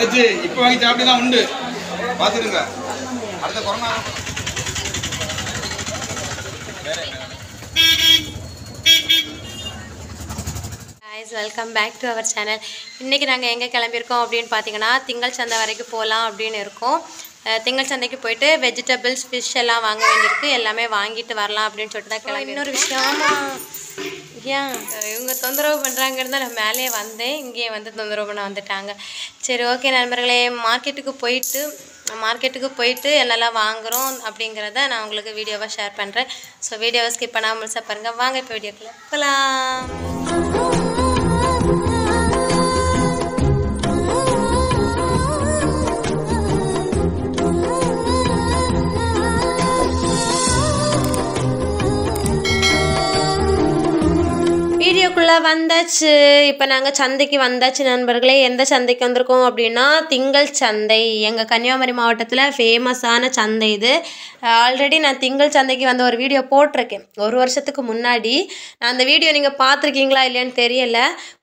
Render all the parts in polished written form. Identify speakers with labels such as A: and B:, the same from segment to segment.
A: தங்கச்சி இப்போ வாங்கி சாப்பிட்டு தான் உண்டு பார்த்துருங்க. அடுத்த கொரோனா
B: welcome back to our channel. இன்றைக்கி நாங்கள் எங்கே கிளம்பியிருக்கோம் அப்படின்னு பார்த்தீங்கன்னா திங்கள் சந்தை வரைக்கும் போகலாம் அப்படின்னு இருக்கோம். திங்கள் சந்தைக்கு போயிட்டு வெஜிடபிள்ஸ் ஃபிஷ் எல்லாம் வாங்க வேண்டியிருக்கு. எல்லாமே வாங்கிட்டு வரலாம் அப்படின்னு சொல்லிட்டு தான் கிளம்பி. இன்னொரு விஷயம் ஏன் இவங்க தொந்தரவு பண்ணுறாங்கிறத நான் மேலே வந்தேன், இங்கேயே வந்து தொந்தரவு பண்ண வந்துட்டாங்க. சரி ஓகே நண்பர்களே, மார்க்கெட்டுக்கு போயிட்டு என்னெல்லாம் வாங்குகிறோம் அப்படிங்கிறத நான் உங்களுக்கு வீடியோவாக ஷேர் பண்ணுறேன். ஸோ வீடியோவை ஸ்கிப் பண்ணாமல் முழுசாக பாருங்கள். வாங்க இப்போ வீடியோக்குள்ளே போகலாம். வீடியோக்குள்ளே வந்தாச்சு. இப்போ நாங்கள் சந்தைக்கு வந்தாச்சு நண்பர்களே. எந்த சந்தைக்கு வந்திருக்கோம் அப்படின்னா திங்கள் சந்தை. எங்கள் கன்னியாகுமரி மாவட்டத்தில் ஃபேமஸான சந்தை இது. ஆல்ரெடி நான் திங்கள் சந்தைக்கு வந்து ஒரு வீடியோ போட்டிருக்கேன் 1 வருஷத்துக்கு முன்னாடி. நான் அந்த வீடியோ நீங்கள் பார்த்துருக்கீங்களா இல்லையான்னு தெரியல.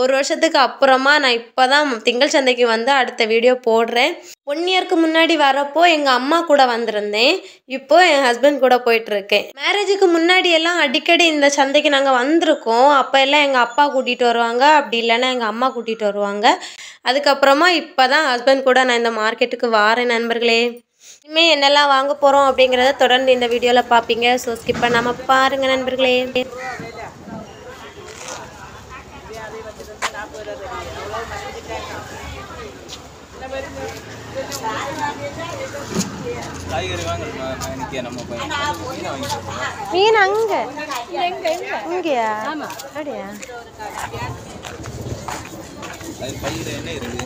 B: 1 வருஷத்துக்கு அப்புறமா நான் இப்போ தான் திங்கள் சந்தைக்கு வந்து அடுத்த வீடியோ போடுறேன். 1 இயருக்கு முன்னாடி வரப்போ எங்கள் அம்மா கூட வந்திருந்தேன். இப்போ என் ஹஸ்பண்ட் கூட போயிட்டுருக்கேன். மேரேஜுக்கு முன்னாடி எல்லாம் அடிக்கடி இந்த சந்தைக்கு நாங்கள் வந்திருக்கோம். அப்போ எல்லாம் எங்கள் அப்பா கூட்டிகிட்டு வருவாங்க, அப்படி இல்லைன்னா எங்கள் அம்மா கூட்டிகிட்டு வருவாங்க. அதுக்கப்புறமா இப்போ தான் ஹஸ்பண்ட் கூட நான் இந்த மார்க்கெட்டுக்கு வாரேன் நண்பர்களே. இனிமேல் என்னெல்லாம் வாங்க போகிறோம் அப்படிங்கிறத தொடர்ந்து இந்த வீடியோவில் பார்ப்பீங்க. ஸோ ஸ்கிப் பண்ணாமல் பாருங்கள் நண்பர்களே. மீன் அங்கே இங்கேயா? அப்படியா?
A: என்ன இருக்கு?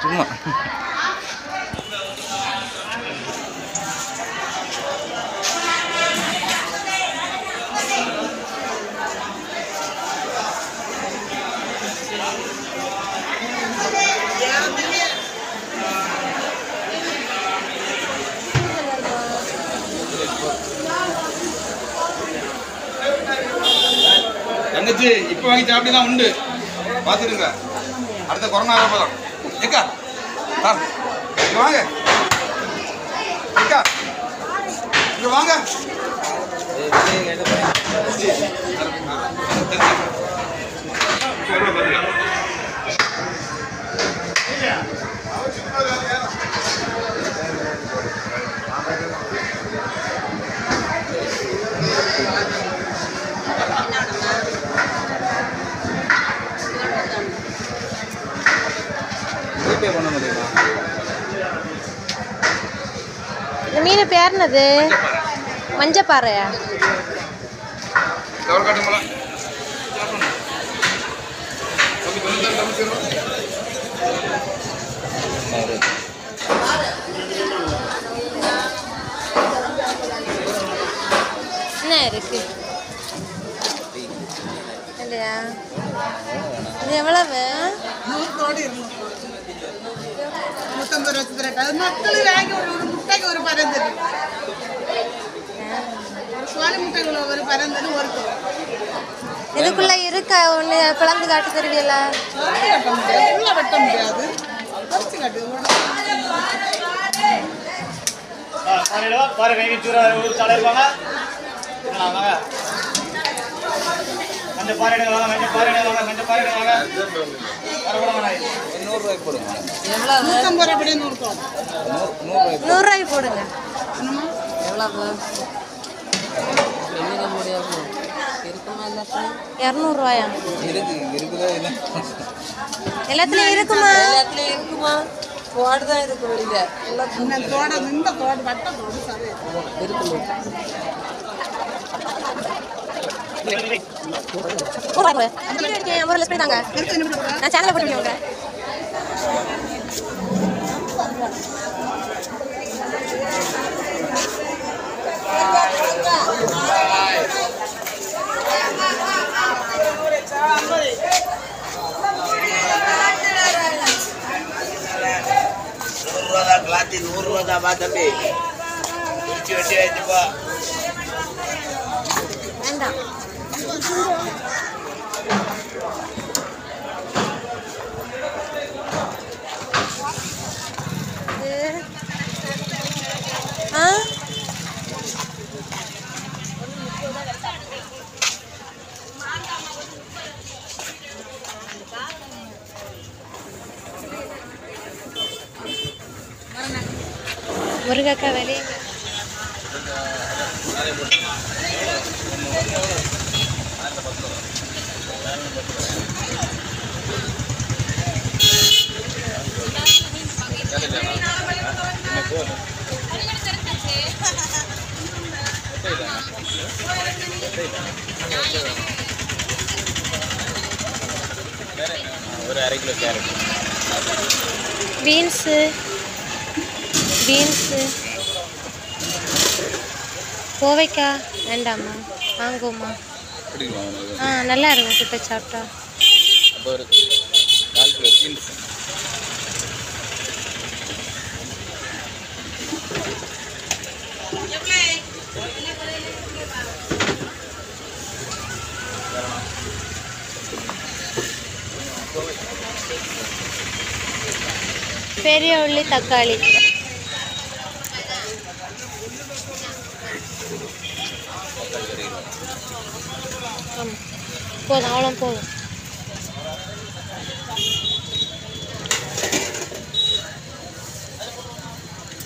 A: சும்மா தங்கச்சி இப்போ வாங்கி சாப்பிட்டு தான் உண்டு பார்த்துருங்க. அடுத்த கொரோனா போதும். ஏக்கா இங்கே வாங்க, ஏக்கா இங்கே வாங்க. பண்ண முடியுமா?
B: இந்த மீன் பேர் என்னது? மஞ்சப்பாறையா? என்ன இருக்கு இல்லையா? இது எவ்வளவு?
C: 150 ரூபாய். மக்கள் வாங்கி ஒரு முட்டைக்கு ஒரு பரந்தது, சோழ முட்டைக்குள்ள ஒரு பரந்தது ஒரு
B: இதுக்குள்ள இருக்க ஒன்று பிளந்து காட்டு தருவியல?
C: வெட்ட முடியாது.
B: ₹100 போடுங்க. ₹200 எல்லாத்துலயும் இருக்குமா?
C: இந்த தோடு வட்ட தோடு சரி
B: ₹100 லெஸ் பண்ணிட்டாங்க. நான் சேனல்ல போட்டுருக்கேன்.
D: ₹100 தம்பி வெட்டி வச்சுப்பா.
B: வேண்டாம். முருகக்காய் வெளியே
A: ஒரு 1/2 கிலோ கேரட்,
B: பீன்ஸு கோவைக்காய் வேண்டாம்மா, வாங்குவோம்மா. நல்லா இருக்கும் சுட்ட சாப்பிட்டா.
A: அப்போ ஒரு 4 கிலோ பீன்ஸ்.
B: பெரிய உள்ளி தக்காளி போதும், அவ்வளோ போதும்.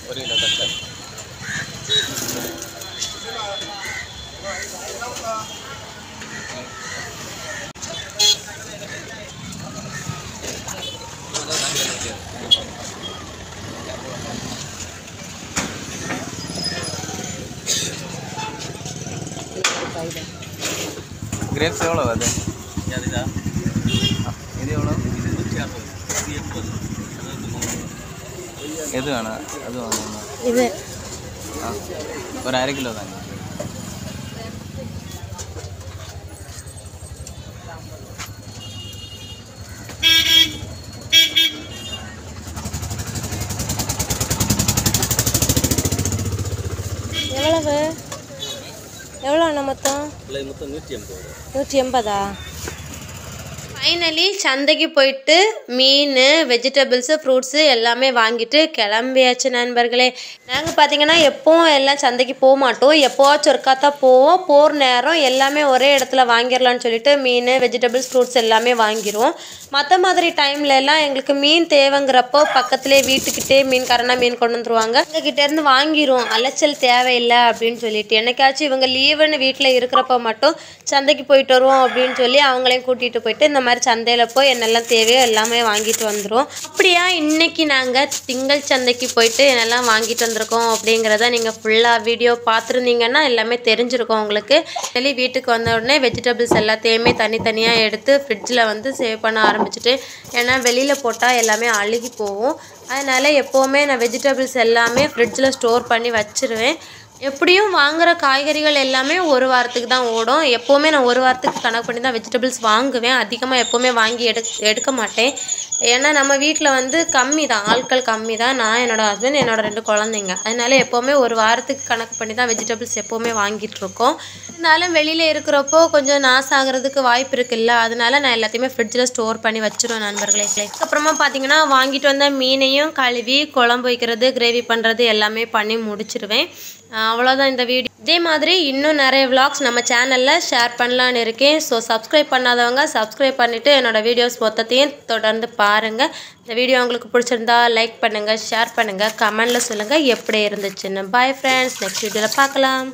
A: ஒரு கிலோ தக்காளி. கிரேப்ஸ் எவ்வளோ அது? இது எவ்வளோ? எது வேணாம்? அது வாங்கணும்.
B: இது
A: ஒரு 1/2 கிலோ தாங்க.
B: எவ்வளோண்ணா மொத்தம்? 180. ஃபைனலி சந்தைக்கு போயிட்டு மீன், வெஜிடபிள்ஸு, ஃப்ரூட்ஸு எல்லாமே வாங்கிட்டு கிளம்பியாச்சு நண்பர்களே. நாங்கள் பார்த்தீங்கன்னா எப்போவும் எல்லாம் சந்தைக்கு போக மாட்டோம், எப்போவாச்சும் ஒருக்கா தான் போவோம். போகிற நேரம் எல்லாமே ஒரே இடத்துல வாங்கிடலான்னு சொல்லிட்டு மீன், வெஜிடபிள்ஸ், ஃப்ரூட்ஸ் எல்லாமே வாங்கிடுவோம். மற்ற மாதிரி டைம்ல எல்லாம் எங்களுக்கு மீன் தேவைங்கிறப்போ பக்கத்துலேயே வீட்டுக்கிட்டே மீன் கொண்டு வந்துருவாங்க. எங்ககிட்டேருந்து வாங்கிடுவோம், அலைச்சல் தேவையில்லை அப்படின்னு சொல்லிட்டு. என்னைக்காச்சும் இவங்க லீவுன்னு வீட்டில் இருக்கிறப்ப மட்டும் சந்தைக்கு போயிட்டு வருவோம் அப்படின்னு சொல்லி அவங்களையும் கூட்டிகிட்டு போயிட்டு இந்த மாதிரி சந்தையில் போய் என்னெல்லாம் தேவையோ எல்லாமே வாங்கிட்டு வந்துடும். அப்படியா இன்னைக்கு நாங்கள் திங்கள் சந்தைக்கு போயிட்டு என்னெல்லாம் வாங்கிட்டு வந்திருக்கோம் அப்படிங்கிறத நீங்கள் ஃபுல்லாக வீடியோ பார்த்துருந்தீங்கன்னா எல்லாமே தெரிஞ்சிருக்கும் உங்களுக்கு. டெய்லி வீட்டுக்கு வந்த உடனே வெஜிடபிள்ஸ் எல்லாத்தையுமே தனித்தனியாக எடுத்து ஃப்ரிட்ஜில் வந்து சேவ் பண்ண ஆரம்பிச்சிட்டு, ஏன்னா வெளியில் போட்டால் எல்லாமே அழுகி போகும். அதனால் எப்போவுமே நான் வெஜிடபிள்ஸ் எல்லாமே ஃப்ரிட்ஜில் ஸ்டோர் பண்ணி வச்சுருவேன். எப்படியும் வாங்குகிற காய்கறிகள் எல்லாமே ஒரு வாரத்துக்கு தான் ஓடும். எப்போவுமே நான் ஒரு வாரத்துக்கு கணக்கு பண்ணி தான் வெஜிடபிள்ஸ் வாங்குவேன். அதிகமாக எப்போவுமே வாங்கி எடுக்க மாட்டேன். ஏன்னா நம்ம வீட்டில் வந்து கம்மி தான், ஆட்கள் கம்மி தான். நான், என்னோடய ஹஸ்பண்ட், என்னோடய 2 குழந்தைங்க. அதனால எப்போவுமே ஒரு வாரத்துக்கு கணக்கு பண்ணி தான் வெஜிடபிள்ஸ் எப்போவுமே வாங்கிட்டுருக்கோம். இருந்தாலும் வெளியில் இருக்கிறப்போ கொஞ்சம் நாஸ் ஆகிறதுக்கு வாய்ப்பு இருக்குல்ல, அதனால நான் எல்லாத்தையுமே ஃப்ரிட்ஜில் ஸ்டோர் பண்ணி வச்சுருவேன் நண்பர்களே. அதுக்கப்புறமா பார்த்தீங்கன்னா வாங்கிட்டு வந்த மீனையும் கழுவி குழம்பு வைக்கிறது, கிரேவி பண்ணுறது எல்லாமே பண்ணி முடிச்சிடுவேன். அவ்வளோதான் இந்த வீடியோ. இதே மாதிரி இன்னும் நிறைய vlogs நம்ம சேனலில் ஷேர் பண்ணலான்னு இருக்கேன். ஸோ சப்ஸ்கிரைப் பண்ணாதவங்க சப்ஸ்கிரைப் பண்ணிவிட்டு என்னோடய வீடியோஸ் மொத்தத்தையும் தொடர்ந்து பாருங்கள். இந்த வீடியோ உங்களுக்கு பிடிச்சிருந்தா லைக் பண்ணுங்கள், ஷேர் பண்ணுங்கள், கமெண்டில் சொல்லுங்கள் எப்படி இருந்துச்சுன்னு. பாய் ஃப்ரெண்ட்ஸ், நெக்ஸ்ட் வீடியோவில் பார்க்கலாம்.